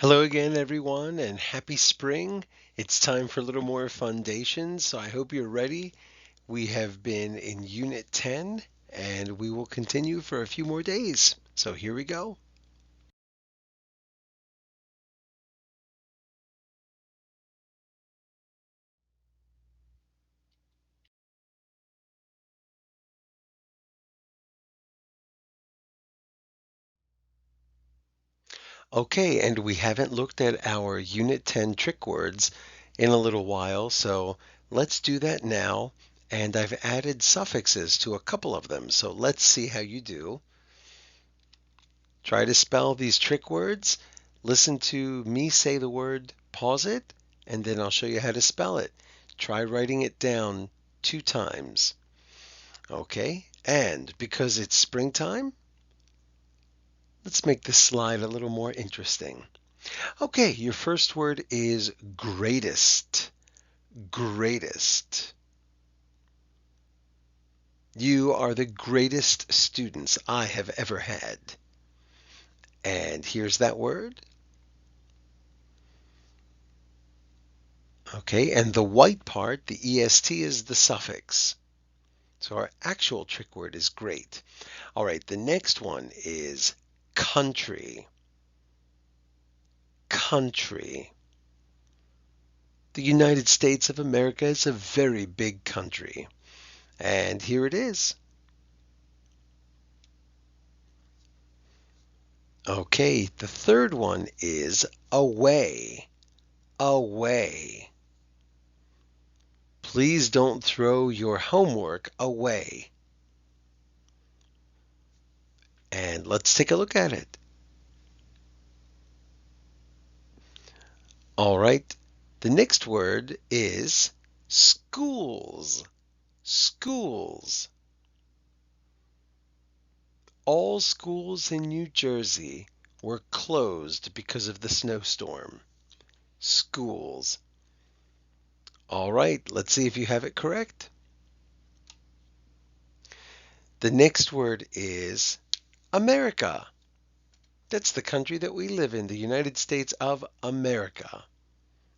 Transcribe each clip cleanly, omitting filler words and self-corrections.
Hello again, everyone, and happy spring. It's time for a little more Fundations, so I hope you're ready. We have been in Unit 10, and we will continue for a few more days. So here we go. Okay, and we haven't looked at our Unit 10 trick words in a little while, so let's do that now. And I've added suffixes to a couple of them, so let's see how you do. Try to spell these trick words. Listen to me say the word, pause it, and then I'll show you how to spell it. Try writing it down 2 times. Okay? And because it's springtime, let's make this slide a little more interesting. Okay, your first word is greatest. Greatest. You are the greatest students I have ever had. And here's that word. Okay, and the white part, the est, is the suffix. So our actual trick word is great. All right, the next one is country. Country. The United States of America is a very big country. And here it is. Okay, the third one is away. Away. Please don't throw your homework away. And let's take a look at it. All right, the next word is schools. Schools. All schools in New Jersey were closed because of the snowstorm. Schools. All right, let's see if you have it correct. The next word is America. That's the country that we live in, the United States of America.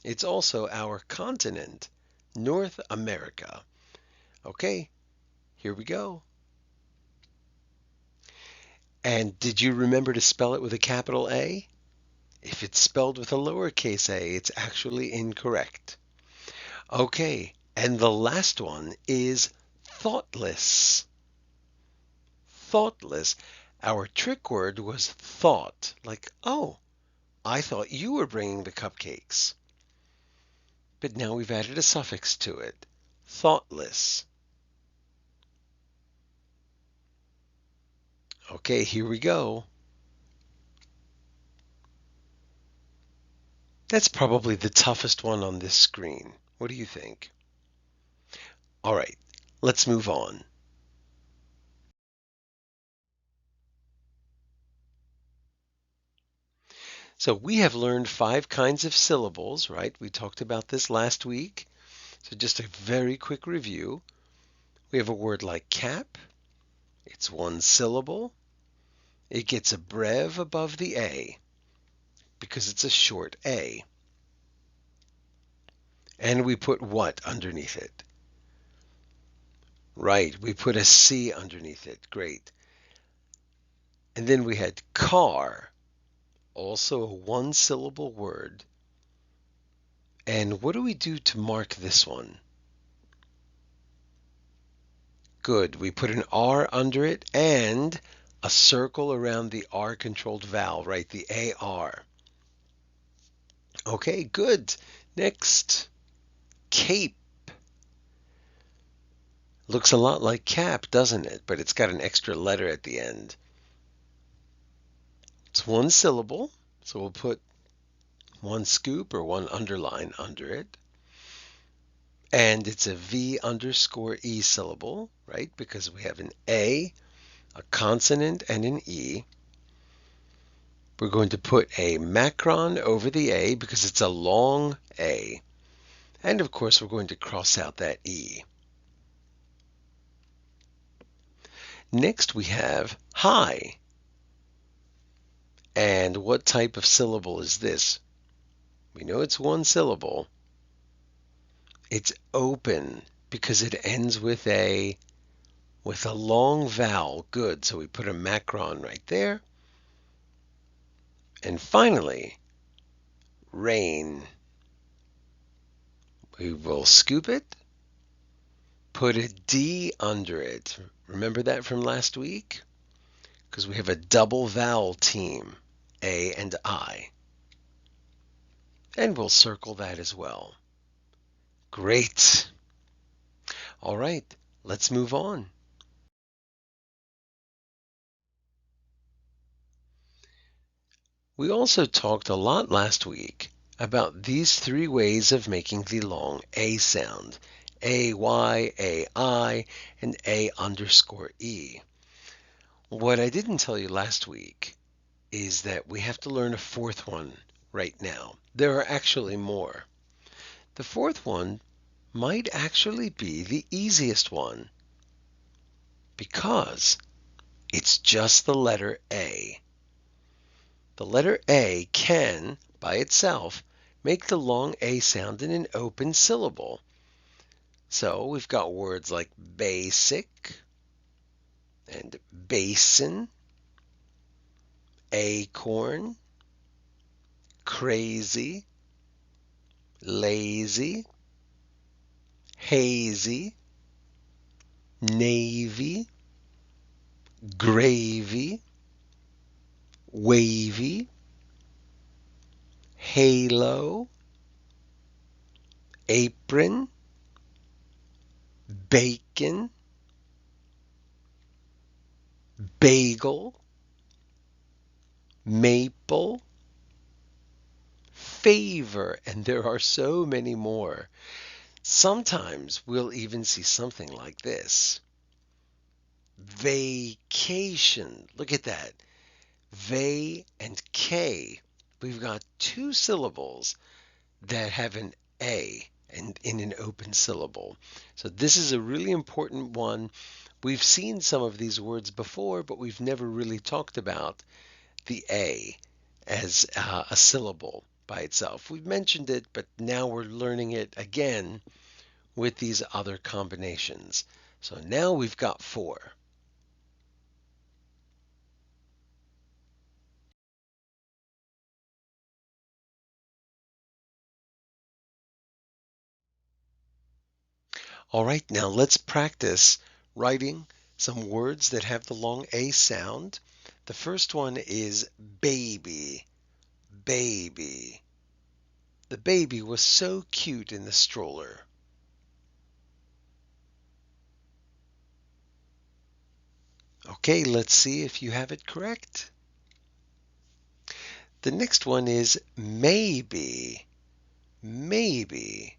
It's also our continent, North America. Okay, here we go. And did you remember to spell it with a capital A? If it's spelled with a lowercase a, it's actually incorrect. Okay, and the last one is thoughtless. Thoughtless. Our trick word was thought, like, oh, I thought you were bringing the cupcakes. But now we've added a suffix to it. Thoughtless. Okay, here we go. That's probably the toughest one on this screen. What do you think? All right, let's move on. So we have learned 5 kinds of syllables, right? We talked about this last week. So just a very quick review. We have a word like cap. It's 1 syllable. It gets a brev above the A because it's a short A. And we put what underneath it? Right, we put a C underneath it. Great. And then we had car, also a 1 syllable word. And what do we do to mark this one? Good. We put an R under it and a circle around the R-controlled vowel, right? The AR. Okay, good. Next, cape. Looks a lot like cap, doesn't it? But it's got an extra letter at the end. It's 1 syllable, so we'll put 1 scoop or 1 underline under it. And it's a V_E syllable, right? Because we have an A, a consonant, and an E. We're going to put a macron over the A because it's a long A. And of course, we're going to cross out that E. Next, we have high. And what type of syllable is this? We know it's one syllable. It's open because it ends with a long vowel. Good. So we put a macron right there. And finally, rain. We will scoop it, put a D under it. Remember that from last week? Because we have a double vowel team, A and I. And we'll circle that as well. Great. All right, let's move on. We also talked a lot last week about these three ways of making the long A sound. A-Y, A-I, and A_E. What I didn't tell you last week is that we have to learn a fourth one right now. There are actually more. The fourth one might actually be the easiest one because it's just the letter A. The letter A can, by itself, make the long A sound in an open syllable. So we've got words like basic and basin, acorn, crazy, lazy, hazy, navy, gravy, wavy, halo, apron, bacon, bagel, maple, favor, and there are so many more. Sometimes we'll even see something like this. Vacation. Look at that. Va and K. We've got two syllables that have an A and in an open syllable. So this is a really important one. We've seen some of these words before, but we've never really talked about the A as a syllable by itself. We've mentioned it, but now we're learning it again with these other combinations. So now we've got four. All right, now let's practice writing some words that have the long A sound. The first one is baby. Baby. The baby was so cute in the stroller. Okay, let's see if you have it correct. The next one is maybe. Maybe.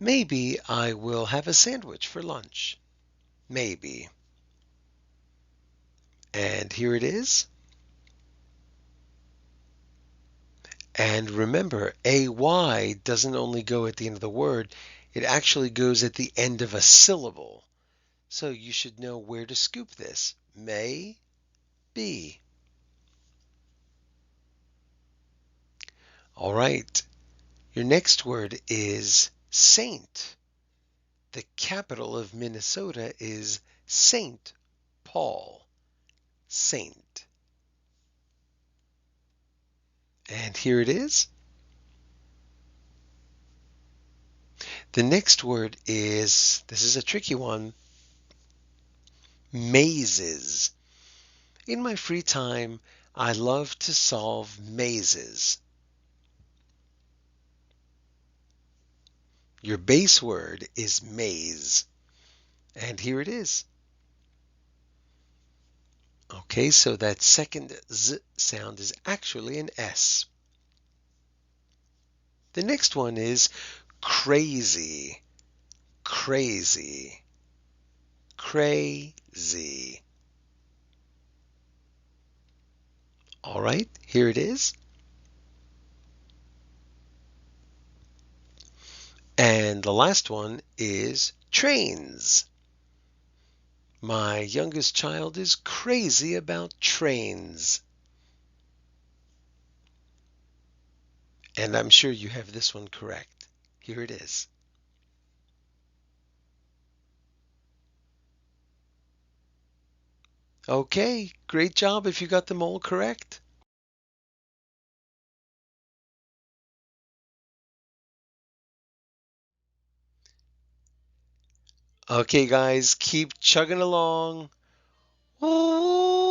Maybe I will have a sandwich for lunch. Maybe. And here it is. And remember, AY doesn't only go at the end of the word, it actually goes at the end of a syllable. So you should know where to scoop this. May be. All right. Your next word is saint. The capital of Minnesota is St. Paul. Saint. And here it is. The next word is, this is a tricky one, mazes. In my free time, I love to solve mazes. Your base word is maze. And here it is. Okay, so that second Z sound is actually an S. The next one is crazy. Crazy. Crazy. All right, here it is. And the last one is trains. My youngest child is crazy about trains. And I'm sure you have this one correct. Here it is. Okay, great job if you got them all correct. Okay, guys, keep chugging along. Woo!